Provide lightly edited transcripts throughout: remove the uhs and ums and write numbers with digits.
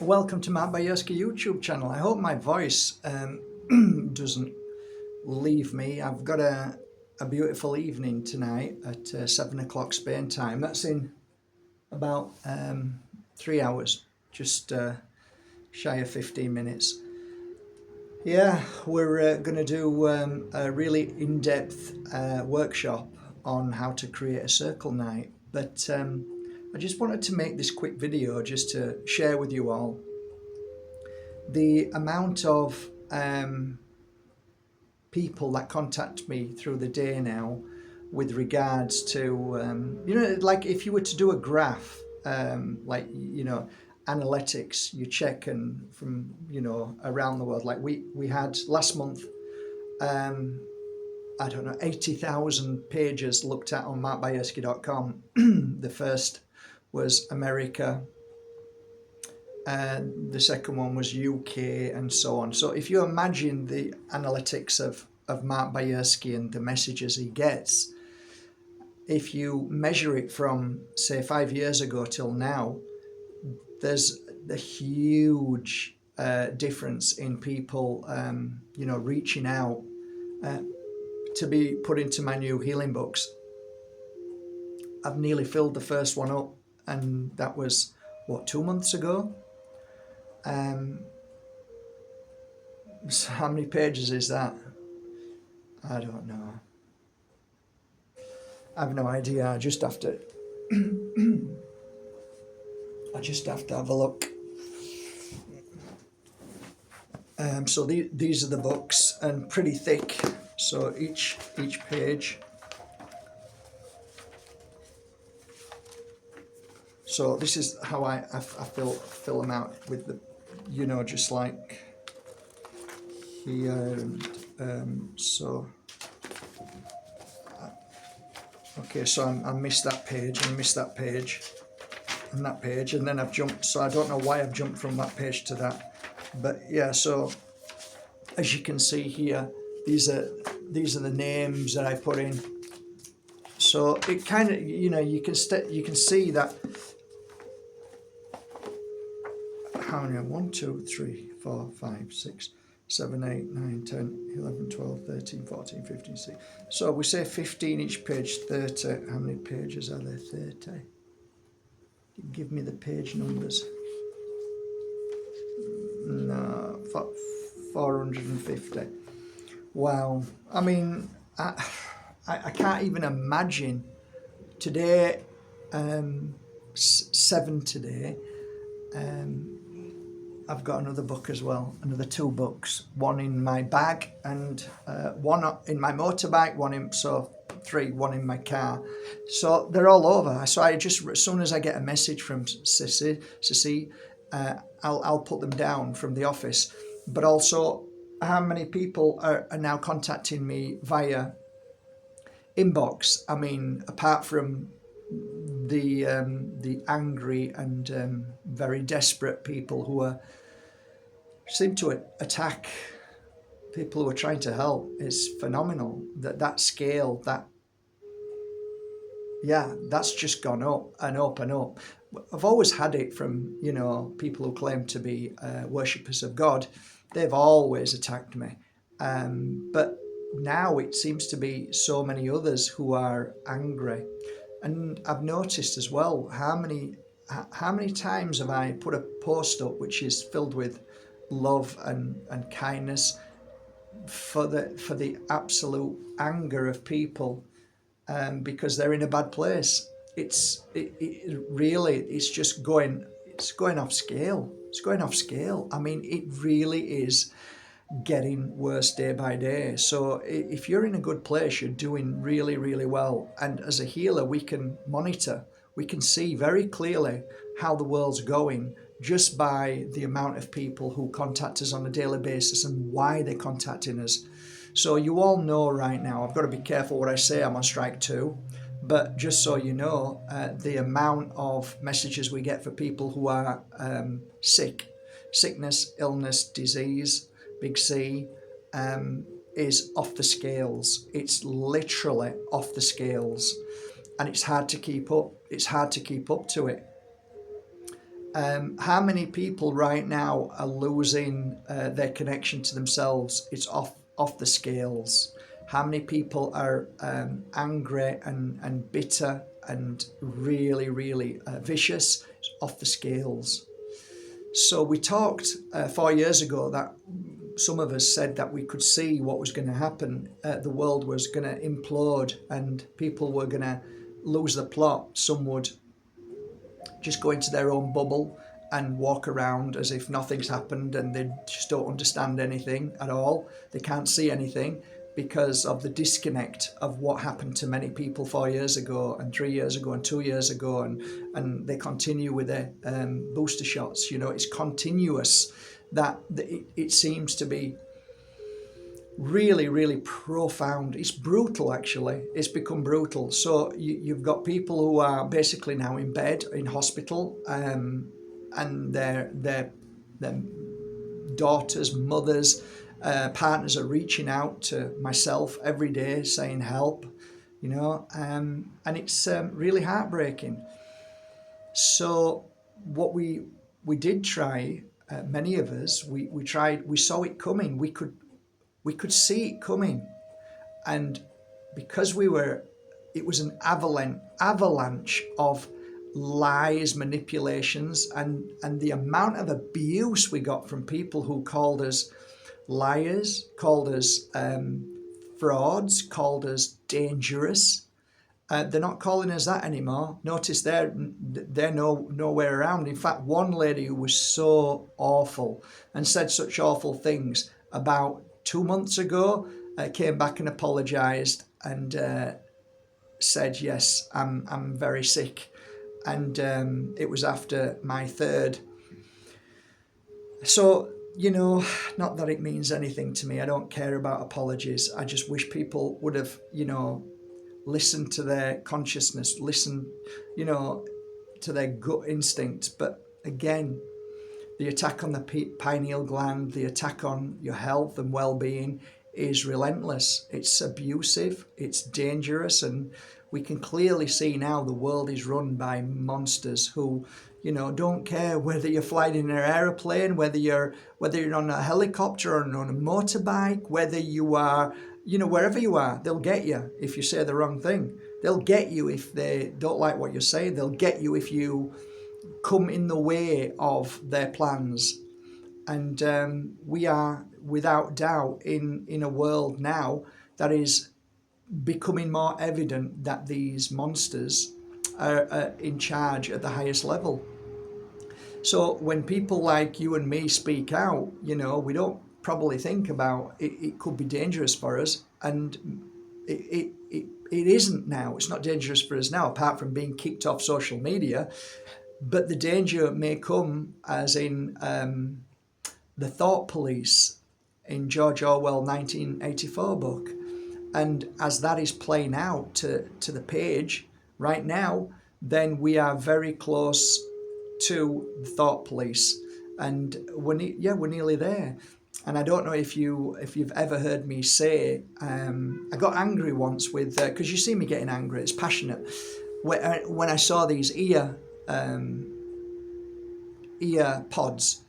Welcome to my Bajerski YouTube channel. I hope my voice doesn't leave me. I've got a beautiful evening tonight at 7 o'clock Spain time. That's in about 3 hours, just shy of 15 minutes. Yeah, we're going to do a really in-depth workshop on how to create a circle night. But I just wanted to make this quick video just to share with you all the amount of people that contact me through the day now with regards to, like if you were to do a graph, analytics, you check and from, around the world, like we had last month, I don't know, 80,000 pages looked at on markbajerski.com. The first was America, and the second one was UK, and so on. So if you imagine the analytics of Mark Bajerski and the messages he gets, if you measure it from, say, 5 years ago till now, there's a huge difference in people, reaching out to be put into my new healing books. I've nearly filled the first one up, and that was, what, 2 months ago? So how many pages is that? I don't know. I have no idea. I just have to have a look. So these are the books, and pretty thick. So each page. So this is how I fill them out with the, just like here, and okay, so I missed that page, and missed that page, and that page, and then I've jumped, so I don't know why I've jumped from that page to that, but yeah, so as you can see here, these are the names that I put in. So it kind of, you can see that. How many? 1, 2, 3, 4, 5, 6, 7, 8, 9, 10, 11, 12, 13, 14, 15, 16. So we say 15 each page, 30. How many pages are there? 30. Give me the page numbers. No, 450. Wow. I mean, I can't even imagine. Today, 7 today. I've got another book as well, another 2 books, one in my bag and one in my motorbike, so 3, one in my car. So they're all over. So I just, as soon as I get a message from Sissy, I'll put them down from the office. But also, how many people are now contacting me via inbox? I mean, apart from the angry and very desperate people who seem to attack people who are trying to help, is phenomenal. That scale, that's just gone up and up and up. I've always had it from people who claim to be worshippers of God. They've always attacked me, but now it seems to be so many others who are angry. And I've noticed as well how many times have I put a post up which is filled with love and kindness for the absolute anger of people, because they're in a bad place. It's just going off scale. It's going off scale. I mean, it really is getting worse day by day. So if you're in a good place, you're doing really, really well. And as a healer, we can monitor, we can see very clearly how the world's going just by the amount of people who contact us on a daily basis and why they're contacting us. So you all know right now, I've got to be careful what I say, I'm on strike 2, but just so you know, the amount of messages we get for people who are sickness, illness, disease, big C, is off the scales. It's literally off the scales, and it's hard to keep up. It's hard to keep up to it. How many people right now are losing their connection to themselves? It's off the scales. How many people are angry and bitter and really, really vicious? It's off the scales. So we talked 4 years ago that some of us said that we could see what was going to happen. The world was going to implode and people were going to lose the plot. Some would just go into their own bubble and walk around as if nothing's happened, and they just don't understand anything at all. They can't see anything because of the disconnect of what happened to many people 4 years ago and 3 years ago and 2 years ago, and they continue with their booster shots. It's continuous. That it seems to be really, really profound. It's brutal, actually. It's become brutal. So you've got people who are basically now in bed in hospital, and their daughters, mothers, partners are reaching out to myself every day saying help, and it's really heartbreaking. So what we did try, many of us, we tried, we saw it coming. We could see it coming, and because it was an avalanche of lies, manipulations, and the amount of abuse we got from people who called us liars, called us frauds, called us dangerous. They're not calling us that anymore. Notice they're nowhere around. In fact, one lady who was so awful and said such awful things about 2 months ago came back and apologised and said, yes, I'm very sick. And it was after my third. So, not that it means anything to me. I don't care about apologies. I just wish people would have, listened to their consciousness, listen, to their gut instinct. But again, the attack on the pineal gland, the attack on your health and well-being is relentless. It's abusive, it's dangerous, and we can clearly see now the world is run by monsters who, don't care whether you're flying in an aeroplane, whether you're on a helicopter or on a motorbike, whether you are, wherever you are, they'll get you if you say the wrong thing. They'll get you if they don't like what you say. They'll get you if you come in the way of their plans. And we are, without doubt, in a world now that is becoming more evident that these monsters are in charge at the highest level. So when people like you and me speak out, we don't probably think about it. It could be dangerous for us, and it isn't now. It's not dangerous for us now, apart from being kicked off social media. But the danger may come as in the thought police in George Orwell's 1984 book. And as that is playing out to the page right now, then we are very close to the thought police, and we're nearly there. And I don't know if you've ever heard me say, I got angry once with, because you see me getting angry, it's passionate. When I saw these ear pods,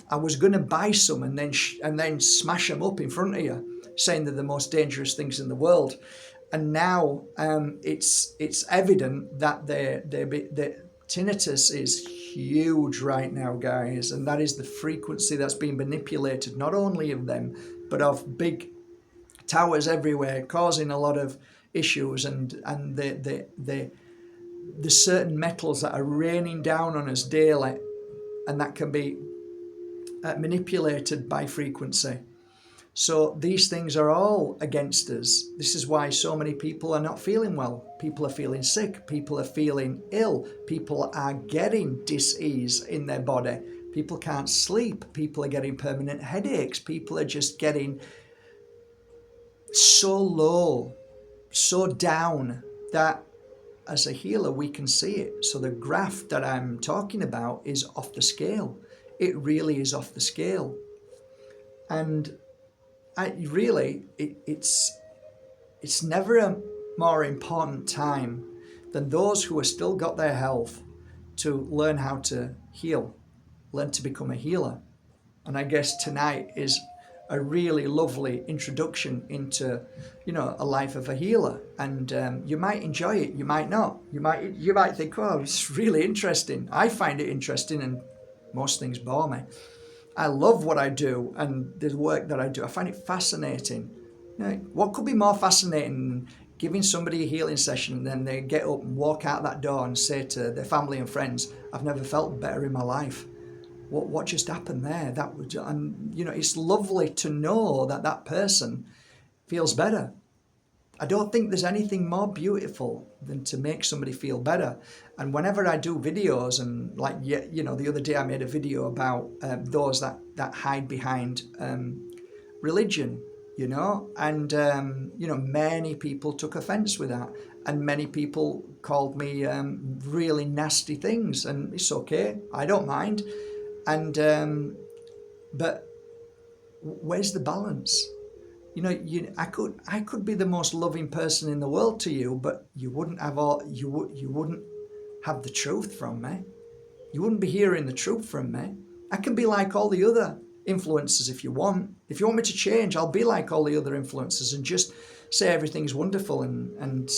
I was going to buy some and then smash them up in front of you, saying they're the most dangerous things in the world. And now it's evident that the tinnitus is huge right now, guys, and that is the frequency that's being manipulated, not only of them, but of big towers everywhere, causing a lot of issues, and the certain metals that are raining down on us daily, and that can be manipulated by frequency. So these things are all against us. This is why so many people are not feeling well. People are feeling sick. People are feeling ill. People are getting dis-ease in their body. People can't sleep. People are getting permanent headaches. People are just getting so low, so down, that as a healer we can see it. So the graph that I'm talking about is off the scale. It really is off the scale. And it's never a more important time than those who have still got their health to learn how to heal, learn to become a healer. And I guess tonight is a really lovely introduction into, a life of a healer. And you might enjoy it, you might not. You might think, oh, it's really interesting. I find it interesting, and most things bore me. I love what I do and the work that I do. I find it fascinating. What could be more fascinating than giving somebody a healing session and then they get up and walk out that door and say to their family and friends, I've never felt better in my life. What just happened there? It's lovely to know that that person feels better. I don't think there's anything more beautiful than to make somebody feel better. And whenever I do videos, and the other day I made a video about those that hide behind religion, and many people took offense with that, and many people called me really nasty things, and it's okay, I don't mind. And but where's the balance? I could be the most loving person in the world to you, but you wouldn't have you wouldn't have the truth from me. You wouldn't be hearing the truth from me. I can be like all the other influencers if you want. If you want me to change, I'll be like all the other influencers and just say everything's wonderful and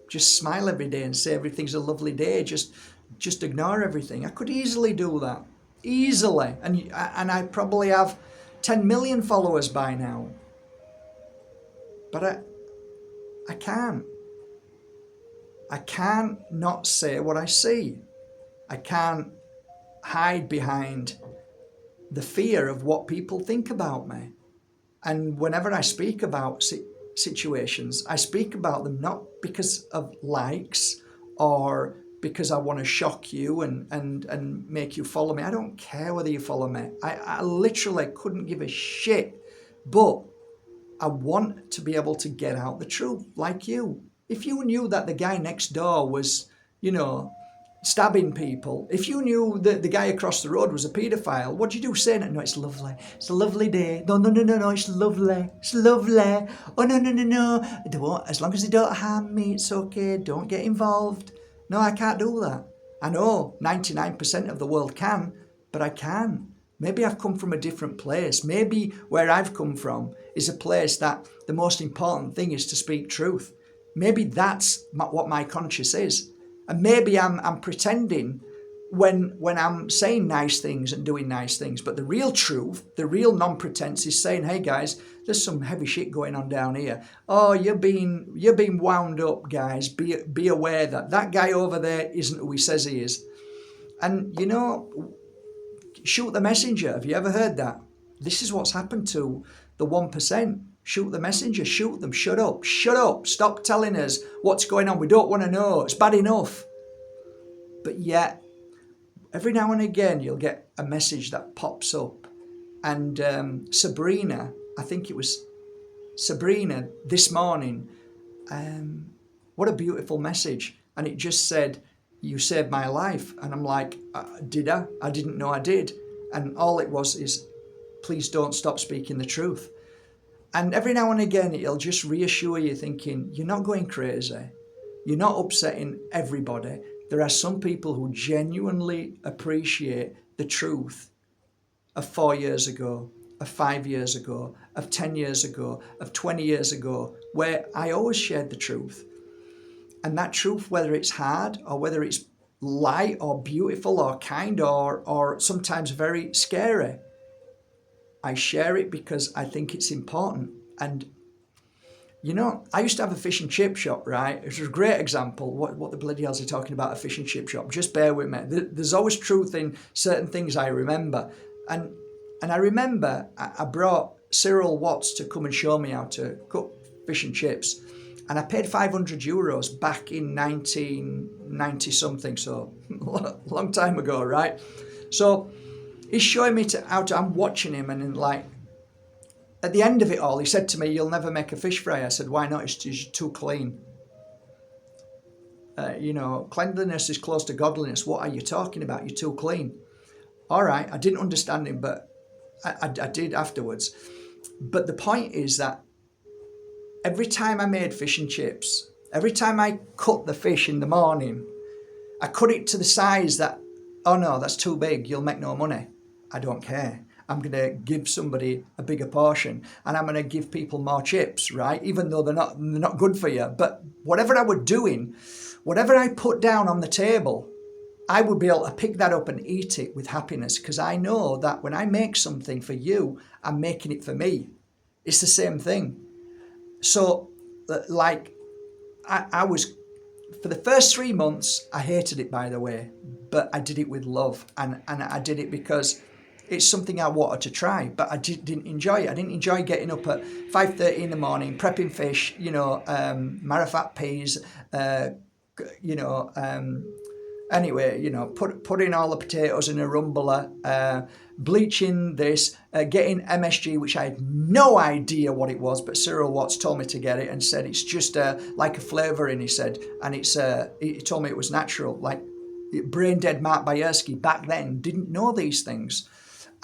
just smile every day and say everything's a lovely day. Just ignore everything. I could easily do that. Easily. And I probably have 10 million followers by now. But I can't. I can't not say what I see. I can't hide behind the fear of what people think about me. And whenever I speak about situations, I speak about them not because of likes or because I want to shock you and make you follow me. I don't care whether you follow me. I literally couldn't give a shit. But I want to be able to get out the truth, like you. If you knew that the guy next door was, stabbing people, if you knew that the guy across the road was a paedophile, what'd you do saying it? No, it's lovely. It's a lovely day. No, it's lovely. It's lovely. Oh, no. Don't, as long as they don't harm me, it's okay. Don't get involved. No, I can't do that. I know 99% of the world can, but I can. Maybe I've come from a different place. Maybe where I've come from is a place that the most important thing is to speak truth. Maybe that's what my conscience is. And maybe I'm pretending when I'm saying nice things and doing nice things. But the real truth, the real non-pretense is saying, hey guys, there's some heavy shit going on down here. Oh, you're being wound up, guys. Be aware that guy over there isn't who he says he is. And shoot the messenger. Have you ever heard that? This is what's happened to the 1%. Shoot the messenger, shoot them, shut up, stop telling us what's going on, we don't want to know, it's bad enough. But yet, every now and again you'll get a message that pops up. And Sabrina, I think it was Sabrina this morning, what a beautiful message. And it just said, you saved my life. And I'm like, did I? I didn't know I did. And all it was is, please don't stop speaking the truth. And every now and again, it'll just reassure you thinking, you're not going crazy. You're not upsetting everybody. There are some people who genuinely appreciate the truth of 4 years ago, of 5 years ago, of 10 years ago, of 20 years ago, where I always shared the truth. And that truth, whether it's hard or whether it's light or beautiful or kind or sometimes very scary, I share it because I think it's important. And, I used to have a fish and chip shop, right? It was a great example. What the bloody hell's he talking about, a fish and chip shop? Just bear with me. There's always truth in certain things I remember. And I remember I brought Cyril Watts to come and show me how to cook fish and chips. And I paid €500 back in 1990 something, so a long time ago, right? So he's showing me I'm watching him, and at the end of it all, he said to me, you'll never make a fish fry. I said, why not? It's too clean. Cleanliness is close to godliness. What are you talking about? You're too clean. All right, I didn't understand him, but I did afterwards. But the point is that every time I made fish and chips, every time I cut the fish in the morning, I cut it to the size that oh no, that's too big, you'll make no money. I don't care. I'm going to give somebody a bigger portion, and I'm going to give people more chips, right? Even though they're not good for you. But whatever I was doing, whatever I put down on the table, I would be able to pick that up and eat it with happiness, because I know that when I make something for you, I'm making it for me. It's the same thing. So, like, I was, for the first 3 months, I hated it, by the way, but I did it with love, and I did it because it's something I wanted to try, but I didn't enjoy it. I didn't enjoy getting up at 5:30 in the morning, prepping fish, marifat peas, anyway, putting all the potatoes in a rumbler, bleaching this, getting MSG, which I had no idea what it was, but Cyril Watts told me to get it and said it's just like a flavouring, he said, and he told me it was natural, like brain dead Mark Bajerski back then didn't know these things.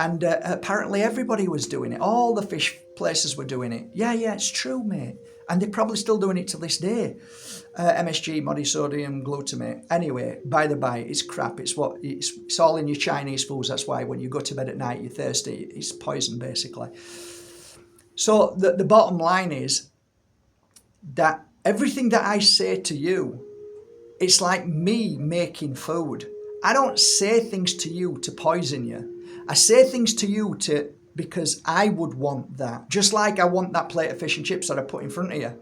And apparently everybody was doing it. All the fish places were doing it. Yeah, it's true, mate. And they're probably still doing it to this day. MSG, monosodium glutamate. Anyway, by the by, it's crap. It's all in your Chinese foods. That's why when you go to bed at night, you're thirsty. It's poison, basically. So the bottom line is that everything that I say to you, it's like me making food. I don't say things to you to poison you. I say things to you because I would want that. Just like I want that plate of fish and chips that I put in front of you.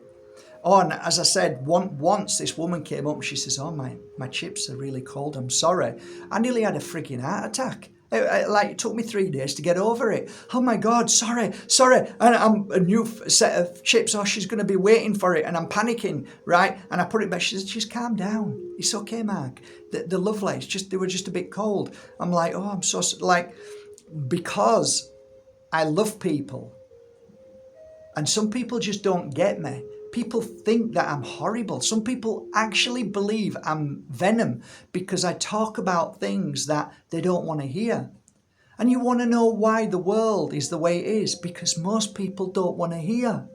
Oh, and as I said, once this woman came up and she says, oh, my chips are really cold, I'm sorry. I nearly had a freaking heart attack. It took me 3 days to get over it. Oh my God, sorry. And I'm a new set of chips. Oh, she's going to be waiting for it. And I'm panicking, right? And I put it back. She says, just calm down. It's okay, Mark. They're lovely. They were just a bit cold. I'm like, oh, I'm so, because I love people. And some people just don't get me. People think that I'm horrible. Some people actually believe I'm venom because I talk about things that they don't want to hear. And you want to know why the world is the way it is? Because most people don't want to hear.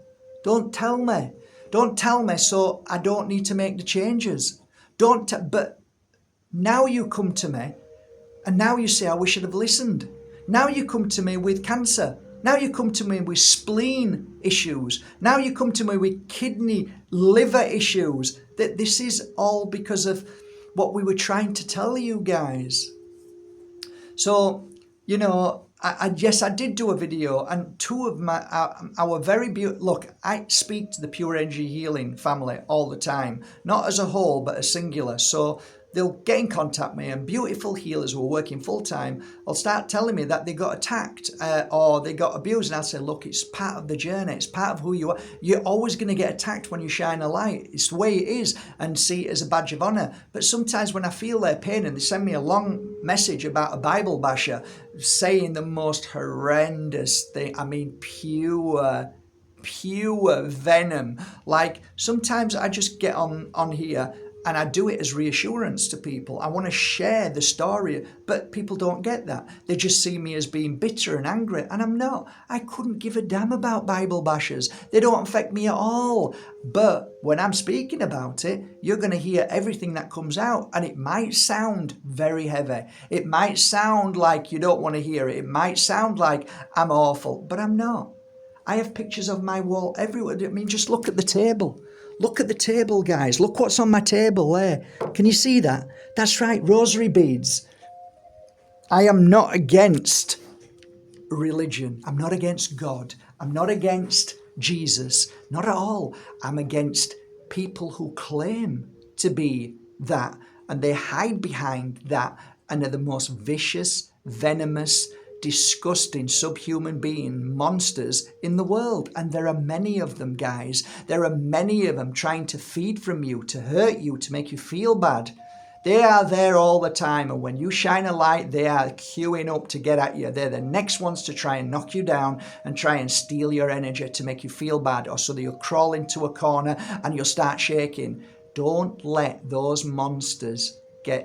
Don't tell me. Don't tell me so I don't need to make the changes. But now you come to me and now you say, I wish I'd have listened. Now you come to me with cancer. Now you come to me with spleen issues. Now you come to me with kidney, liver issues. That this is all because of what we were trying to tell you guys. So, yes, I did do a video, and two of our very beautiful, look, I speak to the Pure Energy Healing family all the time, not as a whole, but as singular. So they'll get in contact with me, and beautiful healers who are working full time will start telling me that they got attacked or they got abused. And I'll say, look, it's part of the journey. It's part of who you are. You're always going to get attacked when you shine a light. It's the way it is, and see it as a badge of honor. But sometimes when I feel their pain and they send me a long message about a Bible basher saying the most horrendous thing, I mean, pure venom. Like sometimes I just get on here and I do it as reassurance to people. I want to share the story, but people don't get that. They just see me as being bitter and angry, and I'm not. I couldn't give a damn about Bible bashers. They don't affect me at all. But when I'm speaking about it, you're going to hear everything that comes out, and it might sound very heavy. It might sound like you don't want to hear it. It might sound like I'm awful, but I'm not. I have pictures of my wall everywhere. I mean, just look at the table. Look at the table, guys. Look what's on my table there. Can you see that? That's right, rosary beads. I am not against religion. I'm not against God. I'm not against Jesus. Not at all. I'm against people who claim to be that, and they hide behind that and are the most vicious, venomous, disgusting subhuman being monsters in the world. And there are many of them, guys. There are many of them trying to feed from you, to hurt you, to make you feel bad. They are there all the time, and when you shine a light, they are queuing up to get at you. They're the next ones to try and knock you down and try and steal your energy to make you feel bad, or so that you'll crawl into a corner and you'll start shaking. Don't let those monsters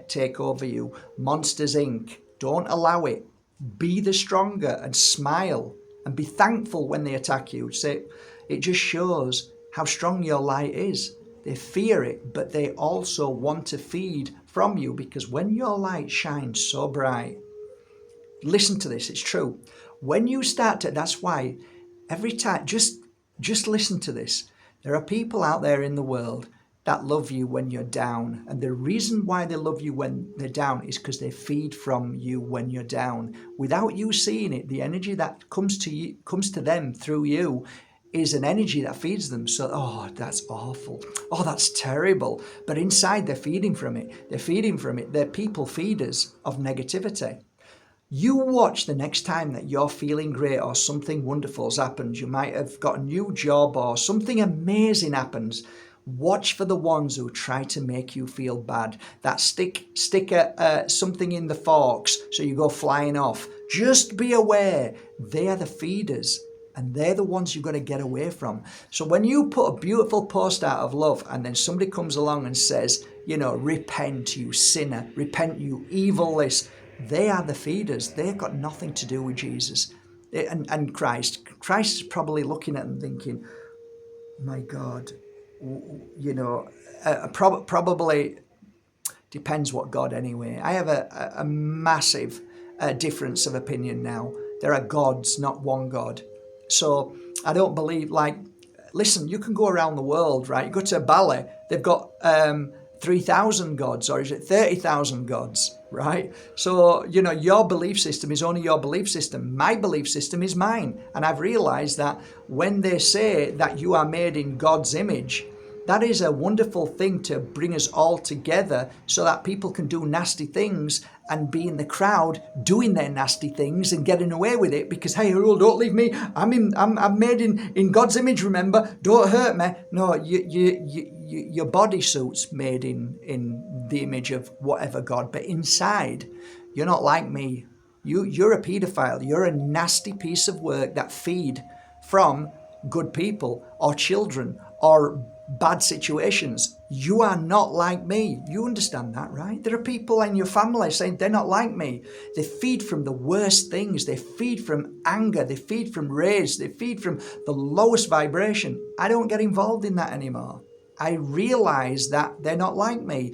take over you. Monsters Inc. Don't allow it. Be the stronger and smile and be thankful when they attack you. Say, it just shows how strong your light is. they fear it, but they also want to feed from you, because when your light shines so bright, listen to this, it's true. When you start to, that's why every time, just listen to this. There are people out there in the world that love you when you're down. And the reason why they love you when they're down is because they feed from you when you're down. Without you seeing it, the energy that comes to them through you is an energy that feeds them. So, oh, that's awful. Oh, that's terrible. But inside they're feeding from it. They're feeding from it. They're people feeders of negativity. You watch the next time that you're feeling great or something wonderful's happened. You might have got a new job or something amazing happens. Watch for the ones who try to make you feel bad. That stick something in the forks so you go flying off. Just be aware. They are the feeders. And they're the ones you're going to get away from. So when you put a beautiful post out of love and then somebody comes along and says, repent, you sinner, repent, you evil this, they are the feeders. They've got nothing to do with Jesus and Christ. Christ is probably looking at them thinking, my God, probably depends what God anyway. I have a massive difference of opinion now. There are gods, not one God. So I don't believe, listen, you can go around the world, right? You go to Bali, they've got 3,000 gods, or is it 30,000 gods, right? So, your belief system is only your belief system. My belief system is mine. And I've realized that when they say that you are made in God's image, that is a wonderful thing to bring us all together so that people can do nasty things and be in the crowd doing their nasty things and getting away with it because, hey, don't leave me. I'm made in God's image, remember? Don't hurt me. No, your bodysuit's made in the image of whatever God, but inside, you're not like me. You're a paedophile. You're a nasty piece of work that feed from good people or children or bad situations. You are not like me. You understand that, right? There are people in your family saying they're not like me. They feed from the worst things. They feed from anger. They feed from rage. They feed from the lowest vibration. I don't get involved in that anymore. I realize that they're not like me.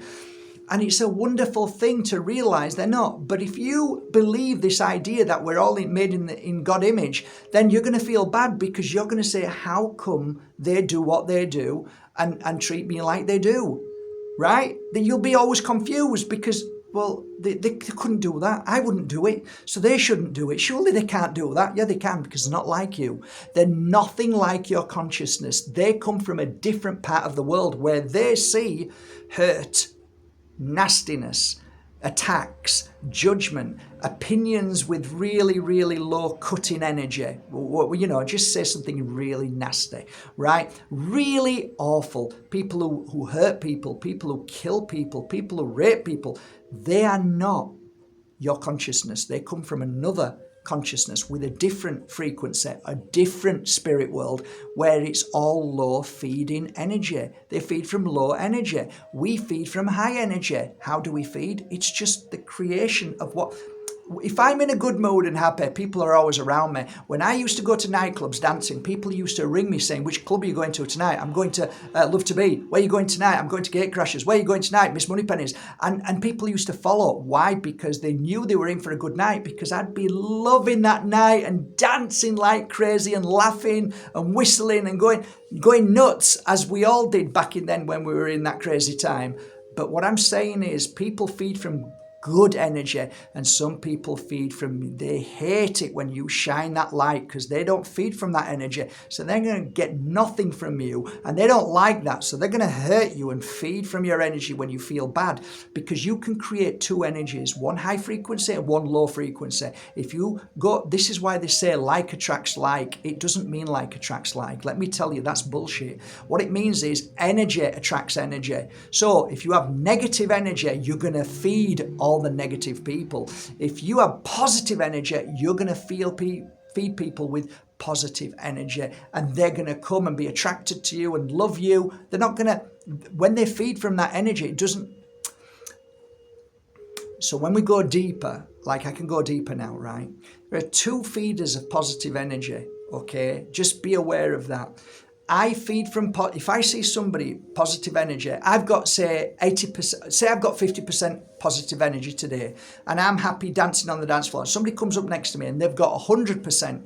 And it's a wonderful thing to realize they're not. But if you believe this idea that we're all made in God image, then you're going to feel bad because you're going to say, how come they do what they do and treat me like they do? Right? Then you'll be always confused because, well, they couldn't do that. I wouldn't do it. So they shouldn't do it. Surely they can't do that. Yeah, they can because they're not like you. They're nothing like your consciousness. They come from a different part of the world where they see hurt, nastiness, attacks, judgment, opinions with really, really low cutting energy. Just say something really nasty, right? Really awful. People who hurt people, people who kill people, people who rape people, they are not your consciousness. They come from another consciousness with a different frequency, a different spirit world where it's all low feeding energy. They feed from low energy. We feed from high energy. How do we feed? It's just the creation of what... If I'm in a good mood and happy, people are always around me. When I used to go to nightclubs dancing, people used to ring me saying, which club are you going to tonight? I'm going to Love to Be. Where are you going tonight? I'm going to Gatecrashers. Where are you going tonight? Miss Moneypennies. And people used to follow. Why? Because they knew they were in for a good night, because I'd be loving that night and dancing like crazy and laughing and whistling and going nuts, as we all did back in then when we were in that crazy time. But what I'm saying is people feed from good energy, and some people feed from, they hate it when you shine that light because they don't feed from that energy, so they're going to get nothing from you, and they don't like that, so they're going to hurt you and feed from your energy when you feel bad, because you can create two energies, one high frequency and one low frequency. If you go, this is why they say like attracts like. It doesn't mean like attracts like. Let me tell you, that's bullshit. What it means is energy attracts energy. So if you have negative energy, you're going to feed all the negative people. If you have positive energy, you're going to feed people with positive energy, and they're going to come and be attracted to you and love you. They're not going to, when they feed from that energy, it doesn't. So when we go deeper, like I can go deeper now, right? There are two feeders of positive energy, okay? Just be aware of that. I feed from, if I see somebody positive energy, I've got, say, 80%, say I've got 50% positive energy today, and I'm happy dancing on the dance floor. Somebody comes up next to me and they've got 100%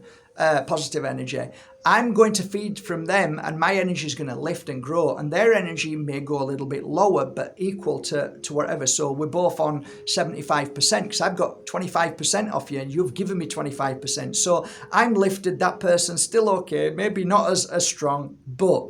positive energy. I'm going to feed from them, and my energy is going to lift and grow, and their energy may go a little bit lower, but equal to whatever. So we're both on 75% because I've got 25% off you and you've given me 25%. So I'm lifted, that person's still okay, maybe not as strong, but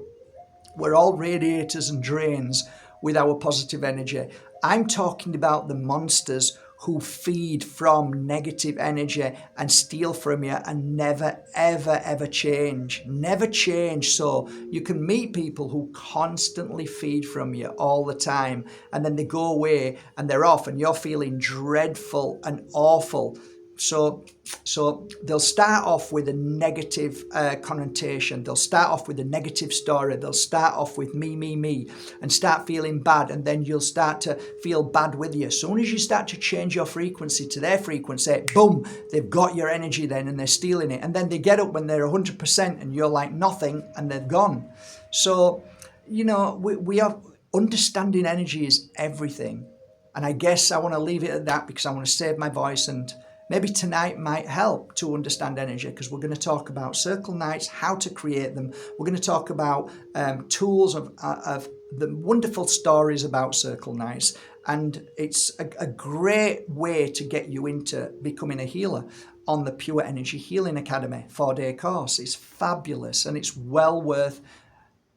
we're all radiators and drains with our positive energy. I'm talking about the monsters who feed from negative energy and steal from you and never, ever, ever change. Never change. So you can meet people who constantly feed from you all the time, and then they go away and they're off and you're feeling dreadful and awful. So they'll start off with a negative connotation. They'll start off with a negative story. They'll start off with me, and start feeling bad. And then you'll start to feel bad with you. As soon as you start to change your frequency to their frequency, boom, they've got your energy then and they're stealing it. And then they get up when they're 100% and you're like nothing and they're gone. So, we are understanding energy is everything. And I guess I want to leave it at that because I want to save my voice, and maybe tonight might help to understand energy, because we're going to talk about circle nights, how to create them. We're going to talk about tools of the wonderful stories about circle nights. And it's a great way to get you into becoming a healer on the Pure Energy Healing Academy 4-day course. It's fabulous and it's well worth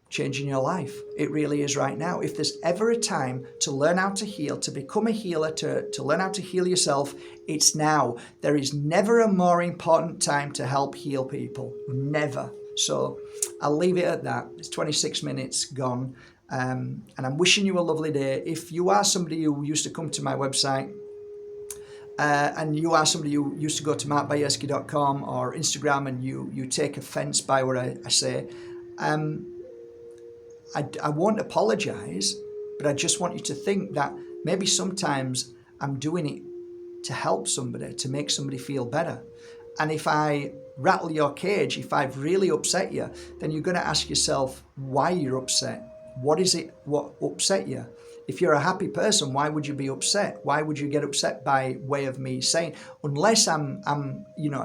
changing your life. It really is right now. If there's ever a time to learn how to heal, to become a healer, to learn how to heal yourself, it's now. There is never a more important time to help heal people. Never. So I'll leave it at that. It's 26 minutes gone. And I'm wishing you a lovely day. If you are somebody who used to come to my website, and you are somebody who used to go to markbajerski.com or Instagram, and you take offense by what I say, I won't apologise, but I just want you to think that maybe sometimes I'm doing it to help somebody, to make somebody feel better. And if I rattle your cage, if I've really upset you, then you're going to ask yourself why you're upset. What is it what upset you? If you're a happy person, why would you be upset? Why would you get upset by way of me saying, unless I'm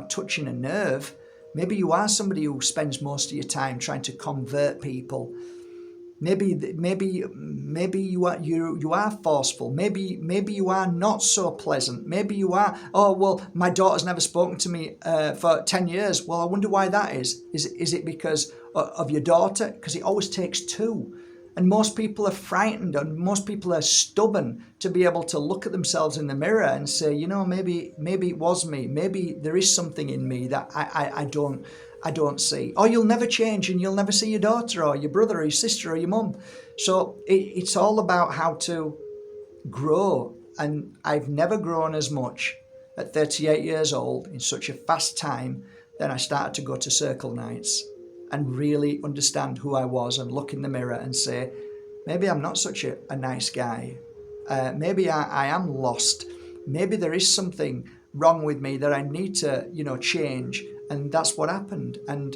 touching a nerve? Maybe you are somebody who spends most of your time trying to convert people. Maybe you are forceful. Maybe you are not so pleasant. Maybe you are, oh, well, my daughter's never spoken to me for 10 years. Well, I wonder why that is. Is it because of your daughter? Because it always takes two. And most people are frightened, and most people are stubborn to be able to look at themselves in the mirror and say, maybe it was me. Maybe there is something in me that I don't see. Or you'll never change and you'll never see your daughter or your brother or your sister or your mum. So it's all about how to grow. And I've never grown as much at 38 years old in such a fast time. Then I started to go to circle nights and really understand who I was and look in the mirror and say, maybe I'm not such a nice guy. Maybe I am lost. Maybe there is something wrong with me that I need to, change. And that's what happened. And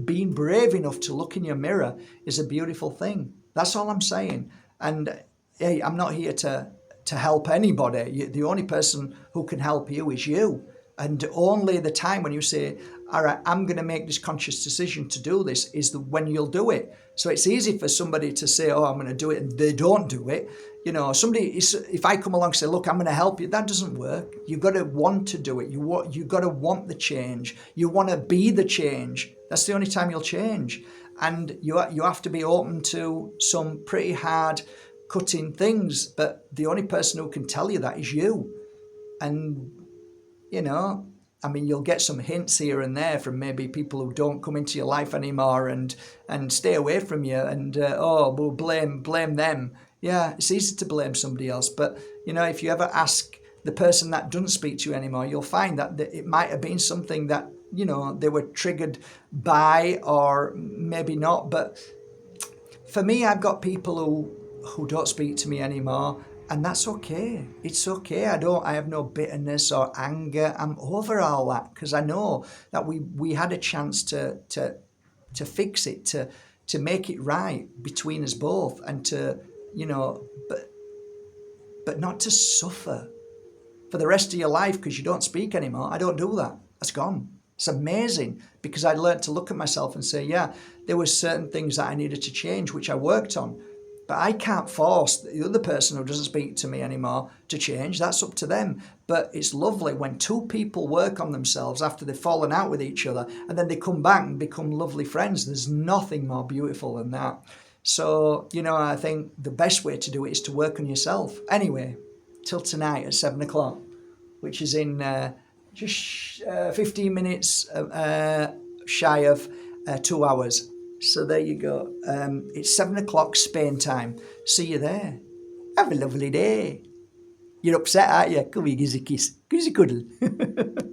being brave enough to look in your mirror is a beautiful thing. That's all I'm saying. And hey, I'm not here to help anybody. The only person who can help you is you. And only the time when you say, all right, I'm going to make this conscious decision to do this, is when you'll do it. So it's easy for somebody to say, oh, I'm going to do it, and they don't do it. If I come along and say, look, I'm going to help you, that doesn't work. You've got to want to do it. You've got to want the change. You want to be the change. That's the only time you'll change. And you have to be open to some pretty hard cutting things. But the only person who can tell you that is you. And you'll get some hints here and there from maybe people who don't come into your life anymore and stay away from you and, we'll blame them. Yeah, it's easy to blame somebody else. But, if you ever ask the person that doesn't speak to you anymore, you'll find that it might have been something that, they were triggered by, or maybe not. But for me, I've got people who don't speak to me anymore. And that's okay. It's okay. I have no bitterness or anger. I'm over all that because I know that we had a chance to fix it, to to make it right between us both, and to, you know, but not to suffer for the rest of your life because you don't speak anymore. I don't do that. That's gone. It's amazing, because I learned to look at myself and say, yeah, there were certain things that I needed to change, which I worked on. But I can't force the other person who doesn't speak to me anymore to change. That's up to them. But it's lovely when two people work on themselves after they've fallen out with each other, and then they come back and become lovely friends. There's nothing more beautiful than that. So, you know, I think the best way to do it is to work on yourself. Anyway, till tonight at 7 o'clock, which is in just 15 minutes shy of 2 hours. So there you go. It's 7 o'clock Spain time. See you there. Have a lovely day. You're upset, aren't you? Come here, gives a kiss. Gives a cuddle.